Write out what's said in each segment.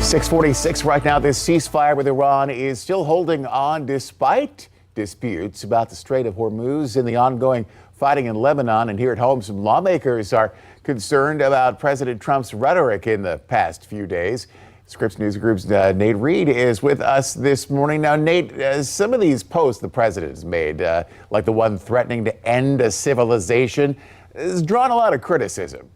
6:46 right now. This ceasefire with Iran is still holding on despite disputes about the Strait of Hormuz and the ongoing fighting in Lebanon. And here at home, some lawmakers are concerned about President Trump's rhetoric in the past few days. Scripps News Group's Nate Reed is with us this morning. Now, Nate, some of these posts the president has made, like the one threatening to end a civilization, has drawn a lot of criticism.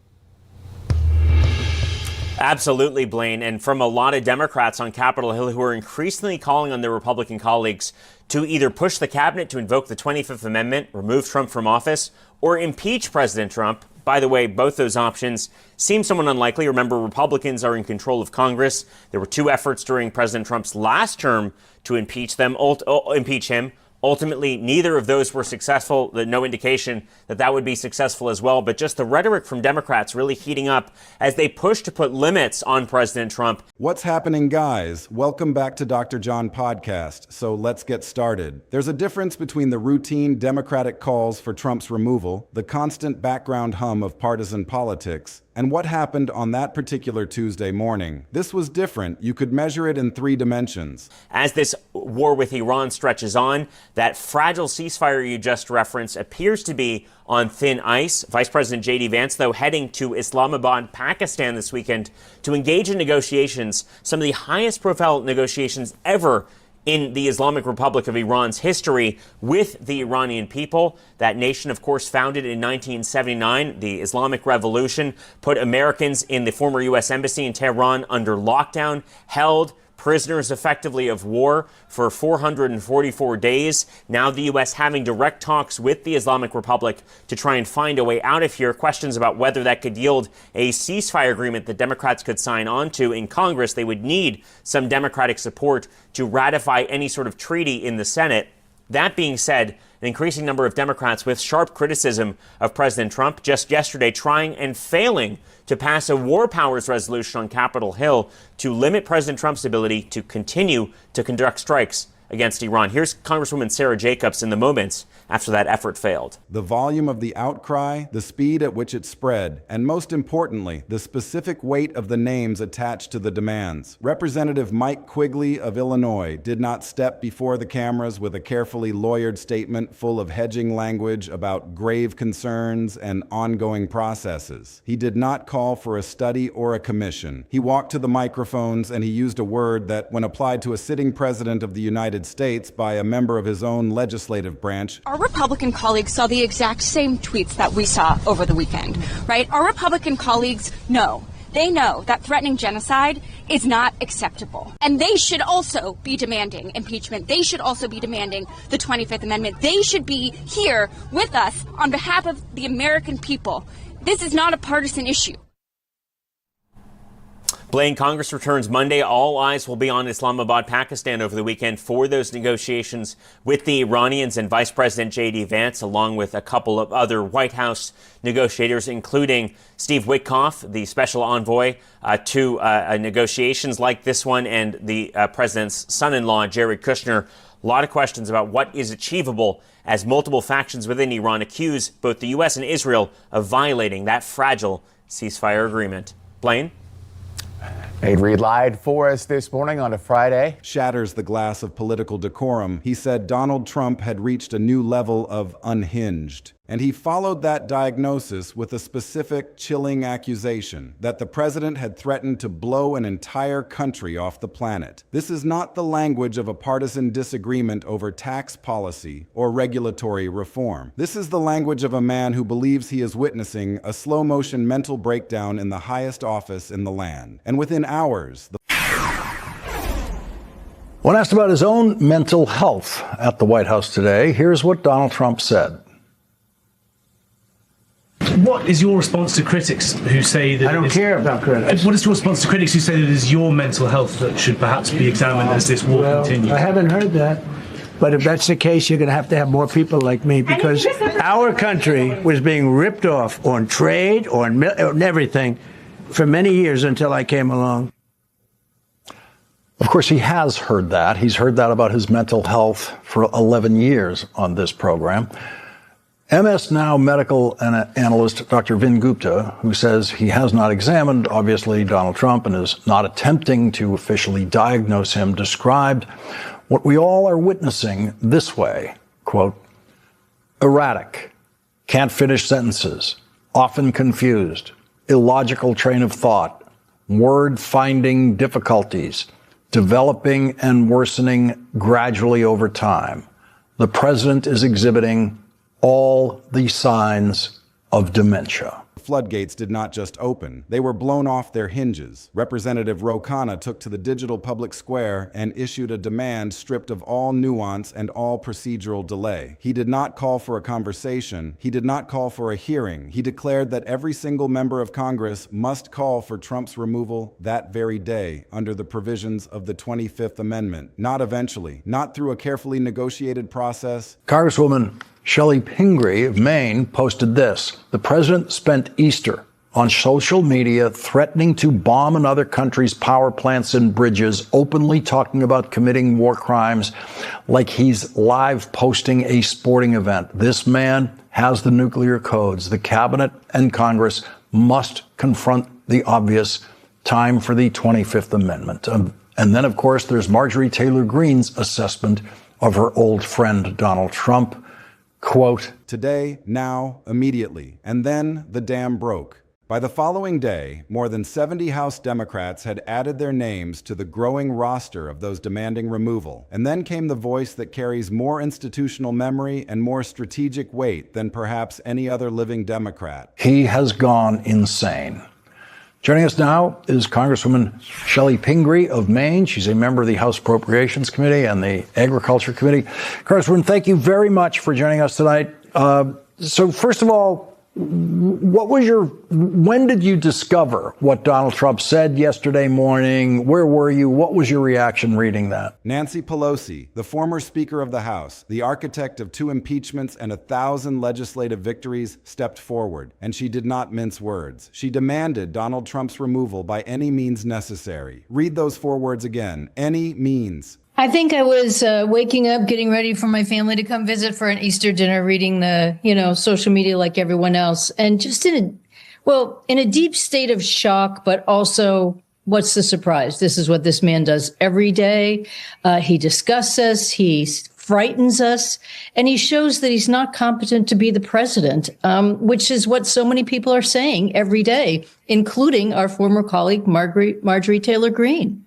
Absolutely, Blaine, and from a lot of Democrats on Capitol Hill who are increasingly calling on their Republican colleagues to either push the cabinet to invoke the 25th Amendment, remove Trump from office, or impeach President Trump. By the way, both those options seem somewhat unlikely. Remember, Republicans are in control of Congress. There were two efforts during President Trump's last term to impeach him. Ultimately, neither of those were successful. No indication that that would be successful as well. But just the rhetoric from Democrats really heating up as they push to put limits on President Trump. What's happening, guys? Welcome back to Dr. John Podcast. So let's get started. There's a difference between the routine Democratic calls for Trump's removal, the constant background hum of partisan politics, and what happened on that particular Tuesday morning. This was different. You could measure it in three dimensions. As this war with Iran stretches on, that fragile ceasefire you just referenced appears to be on thin ice. Vice President J.D. Vance, though, heading to Islamabad, Pakistan this weekend to engage in negotiations, some of the highest profile negotiations ever in the Islamic Republic of Iran's history with the Iranian people. That nation, of course, founded in 1979. The Islamic Revolution put Americans in the former U.S. Embassy in Tehran under lockdown, held prisoners effectively of war for 444 days. Now the U.S. having direct talks with the Islamic Republic to try and find a way out of here. Questions about whether that could yield a ceasefire agreement that Democrats could sign on to in Congress. They would need some Democratic support to ratify any sort of treaty in the Senate. That being said, an increasing number of Democrats with sharp criticism of President Trump just yesterday trying and failing to pass a war powers resolution on Capitol Hill to limit President Trump's ability to continue to conduct strikes against Iran. Here's Congresswoman Sarah Jacobs in the moments after that effort failed. The volume of the outcry, the speed at which it spread, and most importantly, the specific weight of the names attached to the demands. Representative Mike Quigley of Illinois did not step before the cameras with a carefully lawyered statement full of hedging language about grave concerns and ongoing processes. He did not call for a study or a commission. He walked to the microphones and he used a word that, when applied to a sitting president of the United States by a member of his own legislative branch. Our Republican colleagues saw the exact same tweets that we saw over the weekend, right? Our Republican colleagues know. They know that threatening genocide is not acceptable. And they should also be demanding impeachment. They should also be demanding the 25th Amendment. They should be here with us on behalf of the American people. This is not a partisan issue. Blaine, Congress returns Monday. All eyes will be on Islamabad, Pakistan over the weekend for those negotiations with the Iranians and Vice President J.D. Vance, along with a couple of other White House negotiators, including Steve Witkoff, the special envoy to negotiations like this one, and the president's son-in-law, Jared Kushner. A lot of questions about what is achievable as multiple factions within Iran accuse both the U.S. and Israel of violating that fragile ceasefire agreement. Blaine? Nate Reed lied for us this morning on a Friday. Shatters the glass of political decorum. He said Donald Trump had reached a new level of unhinged. And he followed that diagnosis with a specific chilling accusation that the president had threatened to blow an entire country off the planet. This is not the language of a partisan disagreement over tax policy or regulatory reform. This is the language of a man who believes he is witnessing a slow-motion mental breakdown in the highest office in the land. And within hours, When asked about his own mental health at the White House today, here's what Donald Trump said. What is your response to critics who say that... I don't care about critics. What is your response to critics who say that it is your mental health that should perhaps be examined as this war continues? I haven't heard that. But if that's the case, you're going to have more people like me, because our country was being ripped off on trade, on everything, for many years until I came along. Of course, he has heard that. He's heard that about his mental health for 11 years on this program. MS Now medical analyst Dr. Vin Gupta, who says he has not examined, obviously, Donald Trump and is not attempting to officially diagnose him, described what we all are witnessing this way, quote, erratic, can't finish sentences, often confused, illogical train of thought, word-finding difficulties, developing and worsening gradually over time. The president is exhibiting all the signs of dementia. Floodgates did not just open, they were blown off their hinges. Representative Khanna took to the digital public square and issued a demand stripped of all nuance and all procedural delay. He did not call for a conversation. He did not call for a hearing. He declared that every single member of Congress must call for Trump's removal that very day under the provisions of the 25th Amendment, not eventually, not through a carefully negotiated process. Congresswoman Shelley Pingree of Maine posted this. The president spent Easter on social media threatening to bomb another country's power plants and bridges, openly talking about committing war crimes like he's live posting a sporting event. This man has the nuclear codes. The cabinet and Congress must confront the obvious. Time for the 25th Amendment. And then, of course, there's Marjorie Taylor Greene's assessment of her old friend, Donald Trump. Quote, today, now, immediately, and then the dam broke. By the following day, more than 70 House Democrats had added their names to the growing roster of those demanding removal. And then came the voice that carries more institutional memory and more strategic weight than perhaps any other living Democrat. He has gone insane. Joining us now is Congresswoman Shelley Pingree of Maine. She's a member of the House Appropriations Committee and the Agriculture Committee. Congresswoman, thank you very much for joining us tonight. So first of all, when did you discover what Donald Trump said yesterday morning? Where were you? What was your reaction reading that? Nancy Pelosi, the former Speaker of the House, the architect of 2 impeachments and 1,000 legislative victories, stepped forward, and she did not mince words. She demanded Donald Trump's removal by any means necessary. Read those 4 words again. Any means. I think I was waking up, getting ready for my family to come visit for an Easter dinner, reading the, social media like everyone else, and just in a deep state of shock, but also, what's the surprise? This is what this man does every day. He disgusts us, he frightens us, and he shows that he's not competent to be the president, which is what so many people are saying every day, including our former colleague, Marjorie Taylor Greene.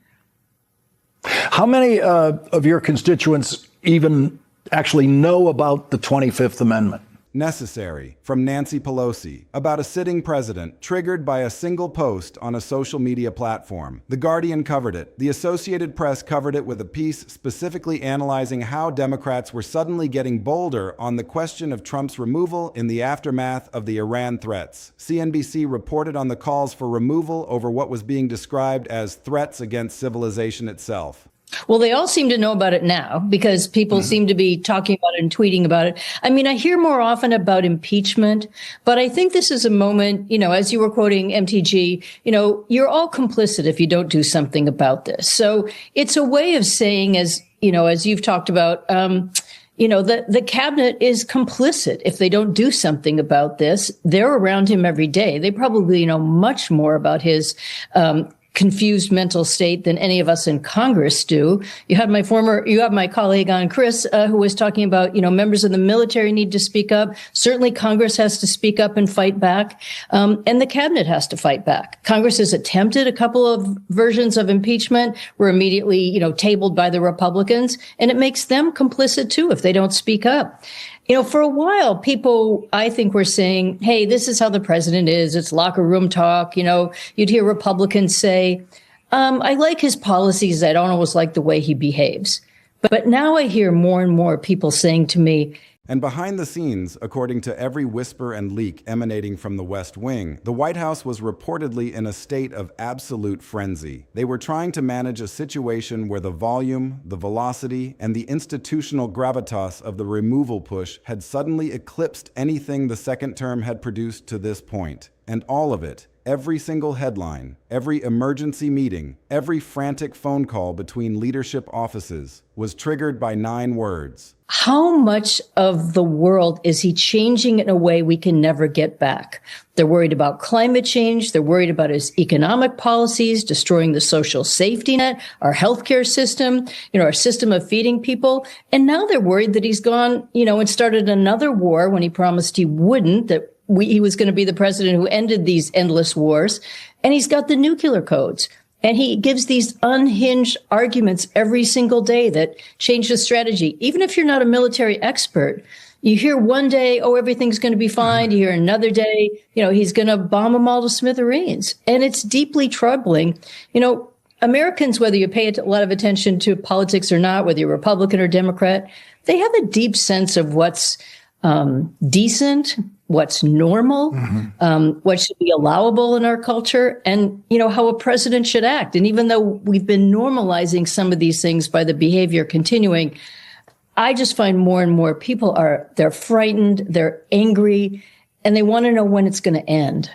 How many of your constituents even actually know about the 25th Amendment? Necessary, from Nancy Pelosi, about a sitting president triggered by a single post on a social media platform. The Guardian covered it. The Associated Press covered it with a piece specifically analyzing how Democrats were suddenly getting bolder on the question of Trump's removal in the aftermath of the Iran threats. CNBC reported on the calls for removal over what was being described as threats against civilization itself. Well, they all seem to know about it now because people seem to be talking about it and tweeting about it. I mean, I hear more often about impeachment, but I think this is a moment, as you were quoting MTG, you're all complicit if you don't do something about this. So it's a way of saying, as you've talked about, the cabinet is complicit if they don't do something about this. They're around him every day. They probably know much more about his confused mental state than any of us in Congress do. You have my colleague on, Chris, who was talking about, members of the military need to speak up. Certainly Congress has to speak up and fight back. And the cabinet has to fight back. Congress has attempted a couple of versions of impeachment, were immediately, tabled by the Republicans, and it makes them complicit too if they don't speak up. For a while, people, I think, were saying, hey, this is how the president is. It's locker room talk. You'd hear Republicans say, I like his policies. I don't always like the way he behaves. But now I hear more and more people saying to me, and behind the scenes, according to every whisper and leak emanating from the West Wing, the White House was reportedly in a state of absolute frenzy. They were trying to manage a situation where the volume, the velocity, and the institutional gravitas of the removal push had suddenly eclipsed anything the second term had produced to this point. And all of it Every single headline, every emergency meeting, every frantic phone call between leadership offices was triggered by 9 words. How much of the world is he changing in a way we can never get back? They're worried about climate change. They're worried about his economic policies, destroying the social safety net, our healthcare system, our system of feeding people. And now they're worried that he's gone, and started another war when he promised he wouldn't, that he was going to be the president who ended these endless wars. And he's got the nuclear codes. And he gives these unhinged arguments every single day that change the strategy. Even if you're not a military expert, you hear one day, oh, everything's going to be fine. You hear another day, he's going to bomb them all to smithereens. And it's deeply troubling. Americans, whether you pay a lot of attention to politics or not, whether you're Republican or Democrat, they have a deep sense of what's decent, what's normal, what should be allowable in our culture, and, how a president should act. And even though we've been normalizing some of these things by the behavior continuing, I just find more and more people they're frightened, they're angry, and they want to know when it's going to end.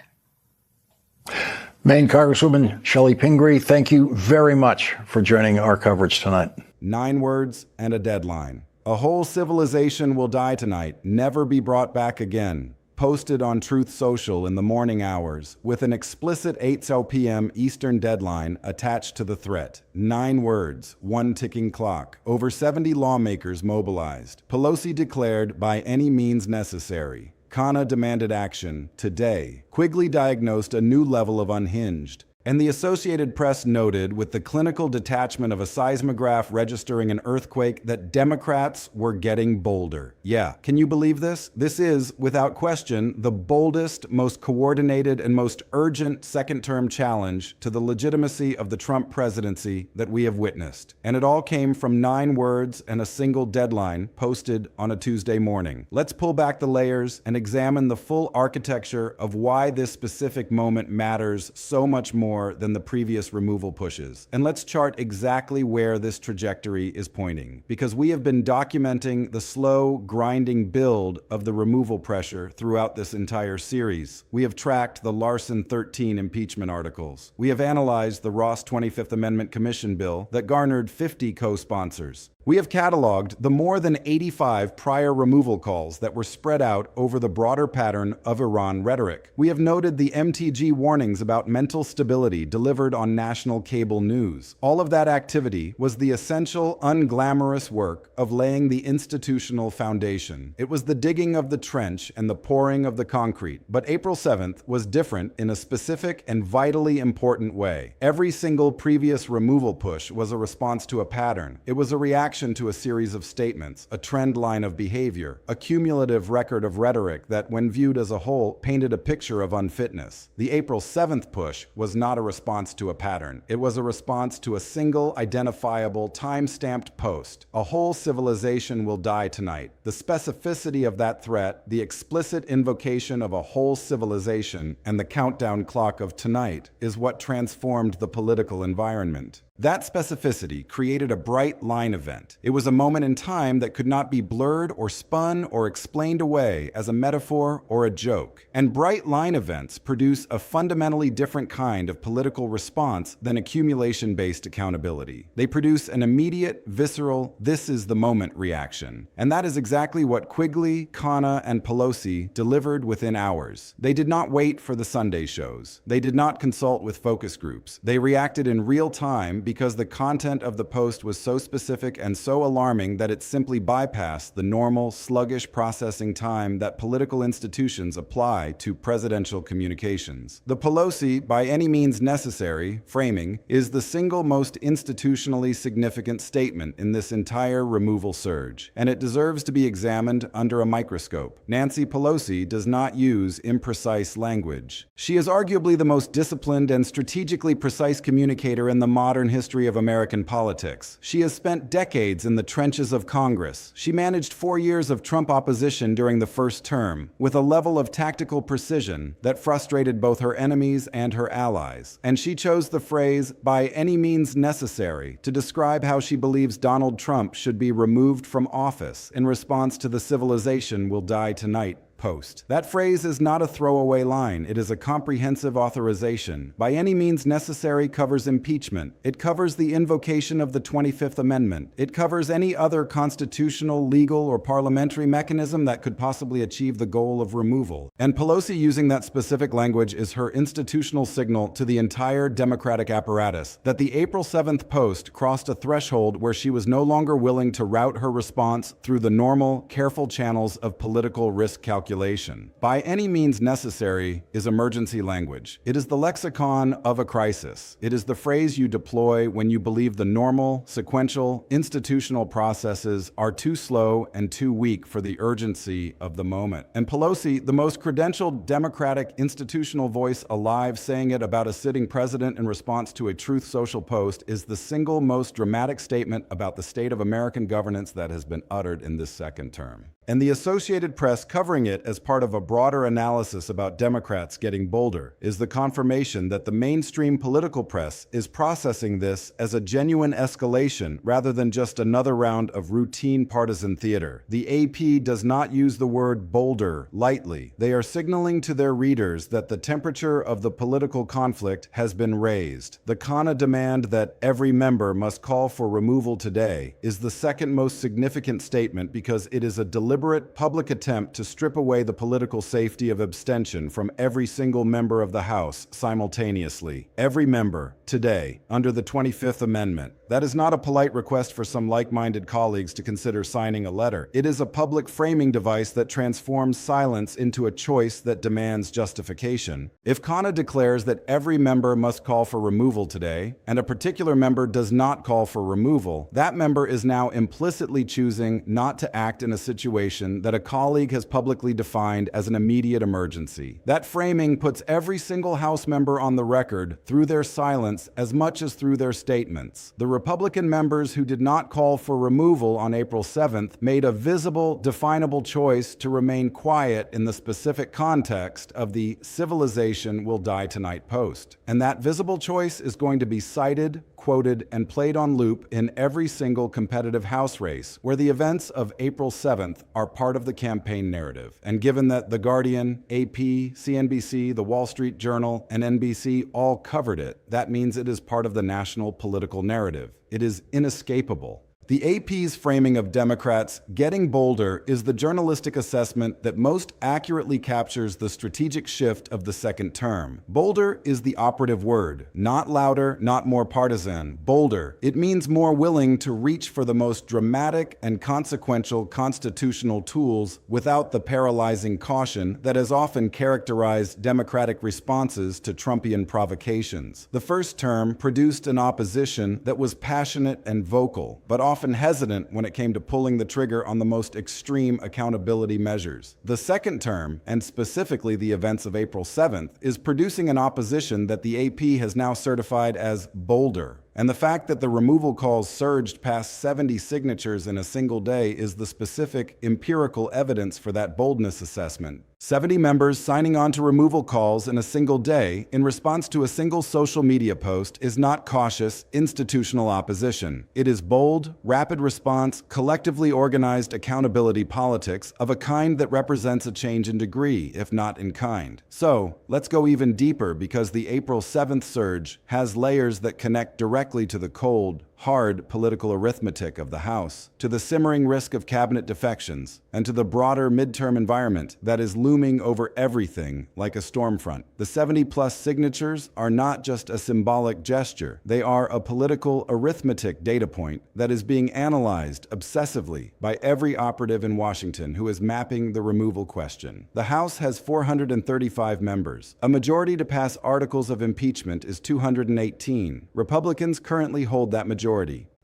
Maine Congresswoman Shelley Pingree, thank you very much for joining our coverage tonight. 9 words and a deadline. A whole civilization will die tonight, never be brought back again. Posted on Truth Social in the morning hours with an explicit 8:00 p.m. Eastern deadline attached to the threat. 9 words, 1 ticking clock. Over 70 lawmakers mobilized. Pelosi declared by any means necessary. Khanna demanded action today. Quigley diagnosed a new level of unhinged. And the Associated Press noted, with the clinical detachment of a seismograph registering an earthquake, that Democrats were getting bolder. Yeah, can you believe this? This is, without question, the boldest, most coordinated, and most urgent second-term challenge to the legitimacy of the Trump presidency that we have witnessed. And it all came from 9 words and a single deadline posted on a Tuesday morning. Let's pull back the layers and examine the full architecture of why this specific moment matters so much more than the previous removal pushes. And let's chart exactly where this trajectory is pointing, because we have been documenting the slow, grinding build of the removal pressure throughout this entire series. We have tracked the Larson 13 impeachment articles. We have analyzed the Ross 25th Amendment Commission bill that garnered 50 co-sponsors. We have cataloged the more than 85 prior removal calls that were spread out over the broader pattern of Iran rhetoric. We have noted the MTG warnings about mental stability delivered on national cable news. All of that activity was the essential, unglamorous work of laying the institutional foundation. It was the digging of the trench and the pouring of the concrete. But April 7th was different in a specific and vitally important way. Every single previous removal push was a response to a pattern. It was a reaction to a series of statements, a trend line of behavior, a cumulative record of rhetoric that, when viewed as a whole, painted a picture of unfitness. The April 7th push was not a response to a pattern. It was a response to a single, identifiable, time-stamped post. A whole civilization will die tonight. The specificity of that threat, the explicit invocation of a whole civilization, and the countdown clock of tonight is what transformed the political environment. That specificity created a bright line event. It was a moment in time that could not be blurred or spun or explained away as a metaphor or a joke. And bright line events produce a fundamentally different kind of political response than accumulation-based accountability. They produce an immediate, visceral, this is the moment reaction. And that is exactly what Quigley, Khanna, and Pelosi delivered within hours. They did not wait for the Sunday shows. They did not consult with focus groups. They reacted in real time because the content of the post was so specific and so alarming that it simply bypassed the normal, sluggish processing time that political institutions apply to presidential communications. The Pelosi, by any means necessary, framing is the single most institutionally significant statement in this entire removal surge, and it deserves to be examined under a microscope. Nancy Pelosi does not use imprecise language. She is arguably the most disciplined and strategically precise communicator in the modern history of American politics. She has spent decades in the trenches of Congress. She managed 4 years of Trump opposition during the first term, with a level of tactical precision that frustrated both her enemies and her allies. And she chose the phrase, by any means necessary, to describe how she believes Donald Trump should be removed from office in response to the civilization will die tonight post. That phrase is not a throwaway line. It is a comprehensive authorization. By any means necessary covers impeachment. It covers the invocation of the 25th Amendment. It covers any other constitutional, legal, or parliamentary mechanism that could possibly achieve the goal of removal. And Pelosi using that specific language is her institutional signal to the entire Democratic apparatus that the April 7th post crossed a threshold where she was no longer willing to route her response through the normal, careful channels of political risk calculation. By any means necessary is emergency language. It is the lexicon of a crisis. It is the phrase you deploy when you believe the normal, sequential, institutional processes are too slow and too weak for the urgency of the moment. And Pelosi, the most credentialed Democratic institutional voice alive, saying it about a sitting president in response to a Truth Social post is the single most dramatic statement about the state of American governance that has been uttered in this second term. And the Associated Press covering it as part of a broader analysis about Democrats getting bolder is the confirmation that the mainstream political press is processing this as a genuine escalation rather than just another round of routine partisan theater. The AP does not use the word bolder lightly. They are signaling to their readers that the temperature of the political conflict has been raised. The Khanna demand that every member must call for removal today is the second most significant statement because it is a deliberate public attempt to strip away the political safety of abstention from every single member of the House simultaneously. Every member, today, under the 25th Amendment. That is not a polite request for some like-minded colleagues to consider signing a letter. It is a public framing device that transforms silence into a choice that demands justification. If Khanna declares that every member must call for removal today, and a particular member does not call for removal, that member is now implicitly choosing not to act in a situation that a colleague has publicly defined as an immediate emergency. That framing puts every single House member on the record through their silence as much as through their statements. The Republican members who did not call for removal on April 7th made a visible, definable choice to remain quiet in the specific context of the civilization will die tonight post. And that visible choice is going to be cited, quoted, and played on loop in every single competitive House race, where the events of April 7th are part of the campaign narrative. And given that The Guardian, AP, CNBC, The Wall Street Journal, and NBC all covered it, that means it is part of the national political narrative. It is inescapable. The AP's framing of Democrats getting bolder is the journalistic assessment that most accurately captures the strategic shift of the second term. Bolder is the operative word. Not louder, not more partisan. Bolder. It means more willing to reach for the most dramatic and consequential constitutional tools without the paralyzing caution that has often characterized Democratic responses to Trumpian provocations. The first term produced an opposition that was passionate and vocal, but often hesitant when it came to pulling the trigger on the most extreme accountability measures. The second term, and specifically the events of April 7th, is producing an opposition that the AP has now certified as bolder. And the fact that the removal calls surged past 70 signatures in a single day is the specific empirical evidence for that boldness assessment. 70 members signing on to removal calls in a single day in response to a single social media post is not cautious, institutional opposition. It is bold, rapid response, collectively organized accountability politics of a kind that represents a change in degree, if not in kind. So, let's go even deeper because the April 7th surge has layers that connect directly to the cold, hard political arithmetic of the House, to the simmering risk of cabinet defections, and to the broader midterm environment that is looming over everything like a storm front. The 70-plus signatures are not just a symbolic gesture. They are a political arithmetic data point that is being analyzed obsessively by every operative in Washington who is mapping the removal question. The House has 435 members. A majority to pass articles of impeachment is 218. Republicans currently hold that majority.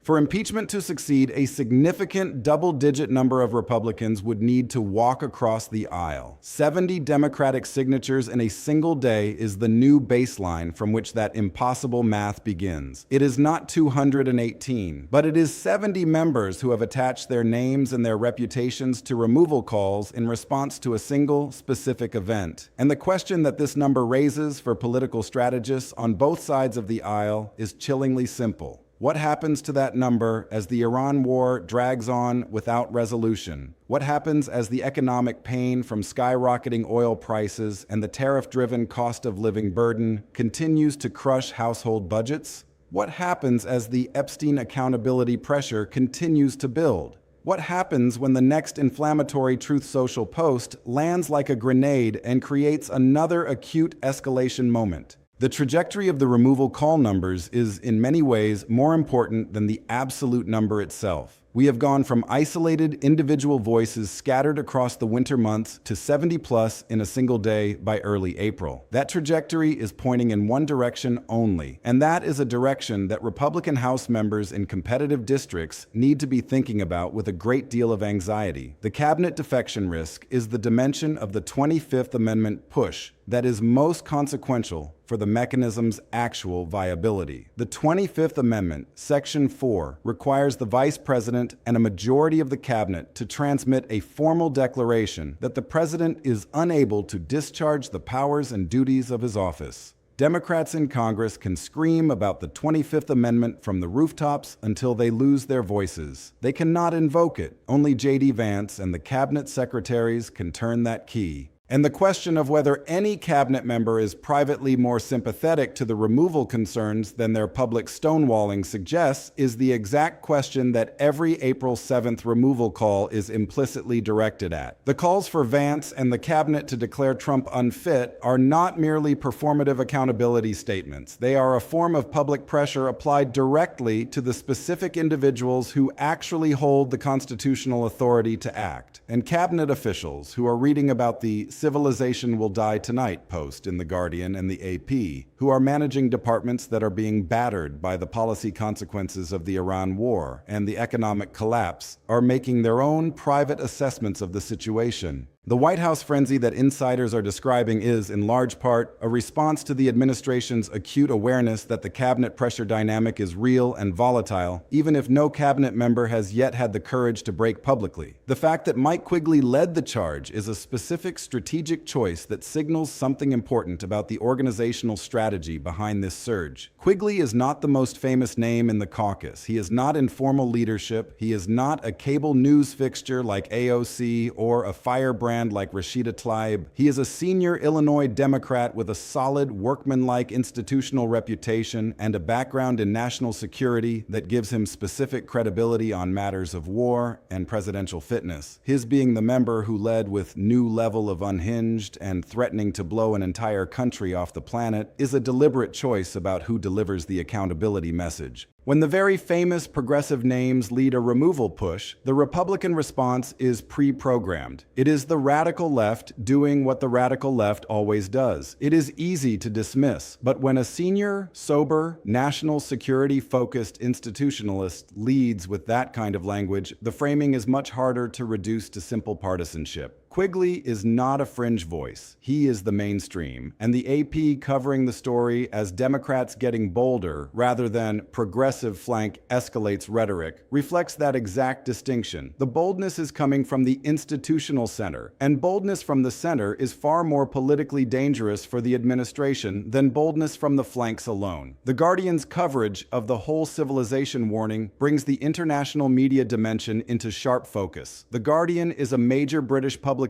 For impeachment to succeed, a significant double-digit number of Republicans would need to walk across the aisle. 70 Democratic signatures in a single day is the new baseline from which that impossible math begins. It is not 218, but it is 70 members who have attached their names and their reputations to removal calls in response to a single specific event. And the question that this number raises for political strategists on both sides of the aisle is chillingly simple. What happens to that number as the Iran war drags on without resolution? What happens as the economic pain from skyrocketing oil prices and the tariff-driven cost of living burden continues to crush household budgets? What happens as the Epstein accountability pressure continues to build? What happens when the next inflammatory Truth Social post lands like a grenade and creates another acute escalation moment? The trajectory of the removal call numbers is, in many ways, more important than the absolute number itself. We have gone from isolated individual voices scattered across the winter months to 70 plus in a single day by early April. That trajectory is pointing in one direction only, and that is a direction that Republican House members in competitive districts need to be thinking about with a great deal of anxiety. The cabinet defection risk is the dimension of the 25th Amendment push that is most consequential for the mechanism's actual viability. The 25th Amendment, Section 4, requires the Vice President and a majority of the cabinet to transmit a formal declaration that the president is unable to discharge the powers and duties of his office. Democrats in Congress can scream about the 25th Amendment from the rooftops until they lose their voices. They cannot invoke it. Only J.D. Vance and the cabinet secretaries can turn that key. And the question of whether any cabinet member is privately more sympathetic to the removal concerns than their public stonewalling suggests is the exact question that every April 7th removal call is implicitly directed at. The calls for Vance and the cabinet to declare Trump unfit are not merely performative accountability statements. They are a form of public pressure applied directly to the specific individuals who actually hold the constitutional authority to act. And cabinet officials who are reading about the "Civilization Will Die Tonight" post in The Guardian and the AP, who are managing departments that are being battered by the policy consequences of the Iran war and the economic collapse, are making their own private assessments of the situation. The White House frenzy that insiders are describing is, in large part, a response to the administration's acute awareness that the cabinet pressure dynamic is real and volatile, even if no cabinet member has yet had the courage to break publicly. The fact that Mike Quigley led the charge is a specific strategic choice that signals something important about the organizational strategy behind this surge. Quigley is not the most famous name in the caucus. He is not in formal leadership. He is not a cable news fixture like AOC or a firebrand like Rashida Tlaib. He is a senior Illinois Democrat with a solid, workmanlike institutional reputation and a background in national security that gives him specific credibility on matters of war and presidential fitness. His being the member who led with new level of unhinged and threatening to blow an entire country off the planet is a deliberate choice about who delivers the accountability message. When the very famous progressive names lead a removal push, the Republican response is pre-programmed. It is the radical left doing what the radical left always does. It is easy to dismiss, but when a senior, sober, national security-focused institutionalist leads with that kind of language, the framing is much harder to reduce to simple partisanship. Quigley is not a fringe voice. He is the mainstream, and the AP covering the story as Democrats getting bolder rather than progressive flank escalates rhetoric reflects that exact distinction. The boldness is coming from the institutional center, and boldness from the center is far more politically dangerous for the administration than boldness from the flanks alone. The Guardian's coverage of the whole civilization warning brings the international media dimension into sharp focus. The Guardian is a major British publication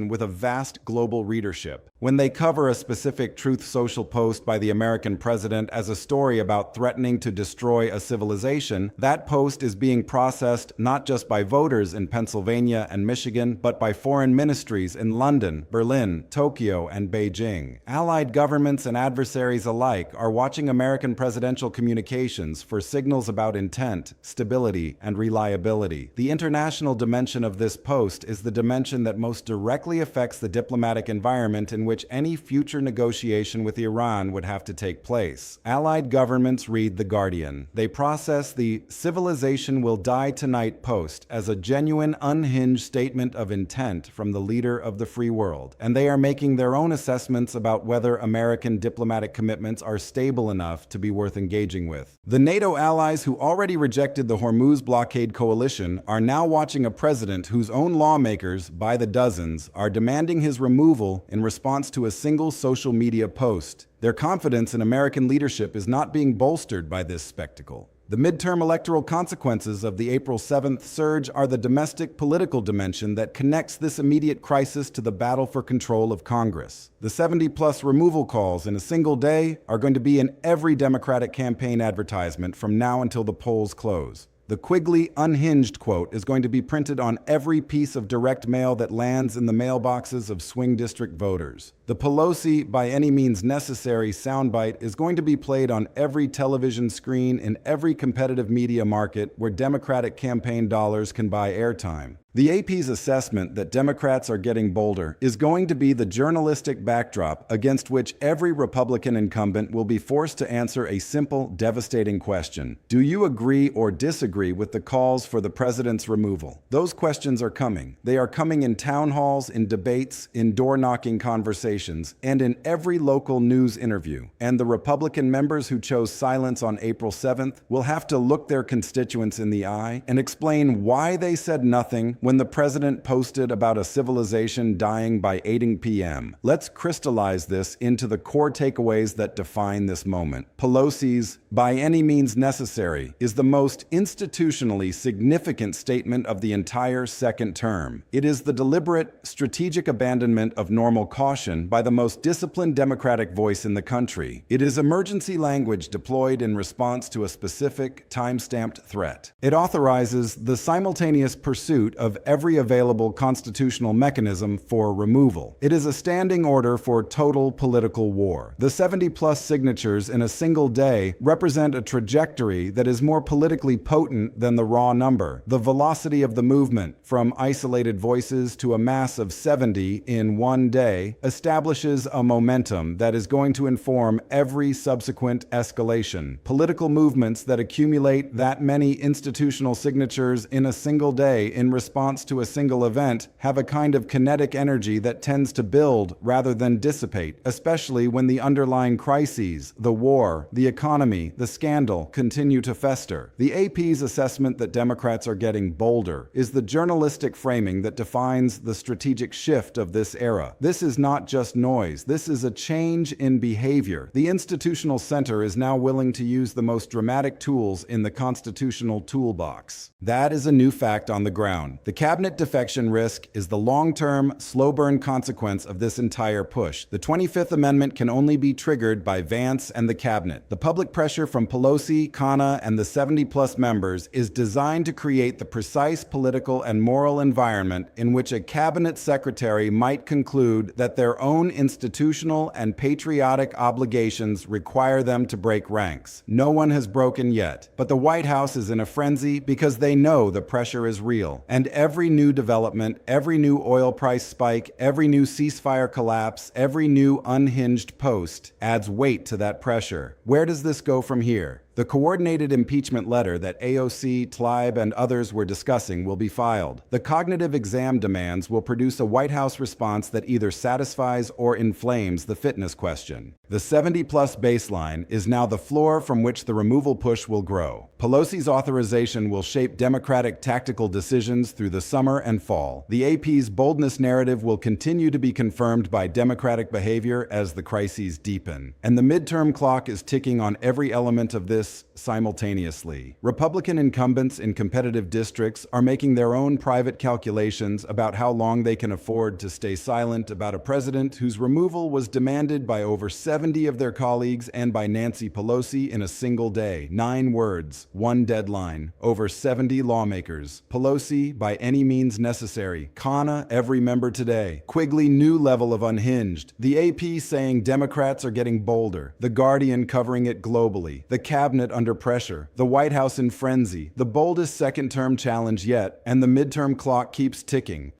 with a vast global readership. When they cover a specific Truth Social post by the American president as a story about threatening to destroy a civilization, that post is being processed not just by voters in Pennsylvania and Michigan, but by foreign ministries in London, Berlin, Tokyo, and Beijing. Allied governments and adversaries alike are watching American presidential communications for signals about intent, stability, and reliability. The international dimension of this post is the dimension that most directly affects the diplomatic environment in which any future negotiation with Iran would have to take place. Allied governments read The Guardian. They process the "Civilization Will Die Tonight" post as a genuine, unhinged statement of intent from the leader of the free world, and they are making their own assessments about whether American diplomatic commitments are stable enough to be worth engaging with. The NATO allies who already rejected the Hormuz blockade coalition are now watching a president whose own lawmakers, by the dozens, are demanding his removal in response to a single social media post. Their confidence in American leadership is not being bolstered by this spectacle. The midterm electoral consequences of the April 7th surge are the domestic political dimension that connects this immediate crisis to the battle for control of Congress. The 70-plus removal calls in a single day are going to be in every Democratic campaign advertisement from now until the polls close. The Quigley unhinged quote is going to be printed on every piece of direct mail that lands in the mailboxes of swing district voters. The Pelosi by any means necessary soundbite is going to be played on every television screen in every competitive media market where Democratic campaign dollars can buy airtime. The AP's assessment that Democrats are getting bolder is going to be the journalistic backdrop against which every Republican incumbent will be forced to answer a simple, devastating question. Do you agree or disagree with the calls for the president's removal? Those questions are coming. They are coming in town halls, in debates, in door-knocking conversations, and in every local news interview. And the Republican members who chose silence on April 7th will have to look their constituents in the eye and explain why they said nothing when the president posted about a civilization dying by 8 p.m. Let's crystallize this into the core takeaways that define this moment. Pelosi's "by any means necessary" is the most institutionally significant statement of the entire second term. It is the deliberate, strategic abandonment of normal caution by the most disciplined Democratic voice in the country. It is emergency language deployed in response to a specific, time-stamped threat. It authorizes the simultaneous pursuit of every available constitutional mechanism for removal. It is a standing order for total political war. The 70-plus signatures in a single day represent a trajectory that is more politically potent than the raw number. The velocity of the movement, from isolated voices to a mass of 70 in one day, establishes a momentum that is going to inform every subsequent escalation. Political movements that accumulate that many institutional signatures in a single day in response to a single event have a kind of kinetic energy that tends to build rather than dissipate, especially when the underlying crises, the war, the economy, the scandal, continue to fester. The AP's assessment that Democrats are getting bolder is the journalistic framing that defines the strategic shift of this era. This is not just noise. This is a change in behavior. The institutional center is now willing to use the most dramatic tools in the constitutional toolbox. That is a new fact on the ground. The cabinet defection risk is the long-term, slow-burn consequence of this entire push. The 25th Amendment can only be triggered by Vance and the cabinet. The public pressure from Pelosi, Khanna, and the 70-plus members is designed to create the precise political and moral environment in which a cabinet secretary might conclude that their own institutional and patriotic obligations require them to break ranks. No one has broken yet, but the White House is in a frenzy because they know the pressure is real. And every new development, every new oil price spike, every new ceasefire collapse, every new unhinged post adds weight to that pressure. Where does this go from here? The coordinated impeachment letter that AOC, Tlaib, and others were discussing will be filed. The cognitive exam demands will produce a White House response that either satisfies or inflames the fitness question. The 70-plus baseline is now the floor from which the removal push will grow. Pelosi's authorization will shape Democratic tactical decisions through the summer and fall. The AP's boldness narrative will continue to be confirmed by Democratic behavior as the crises deepen. And the midterm clock is ticking on every element of this simultaneously. Republican incumbents in competitive districts are making their own private calculations about how long they can afford to stay silent about a president whose removal was demanded by over 70 of their colleagues and by Nancy Pelosi in a single day. 9 words, 1 deadline, over 70 lawmakers. Pelosi, by any means necessary. Khanna, every member today. Quigley, new level of unhinged. The AP saying Democrats are getting bolder. The Guardian covering it globally. The cabinet under pressure, the White House in frenzy, the boldest second-term challenge yet, and the midterm clock keeps ticking.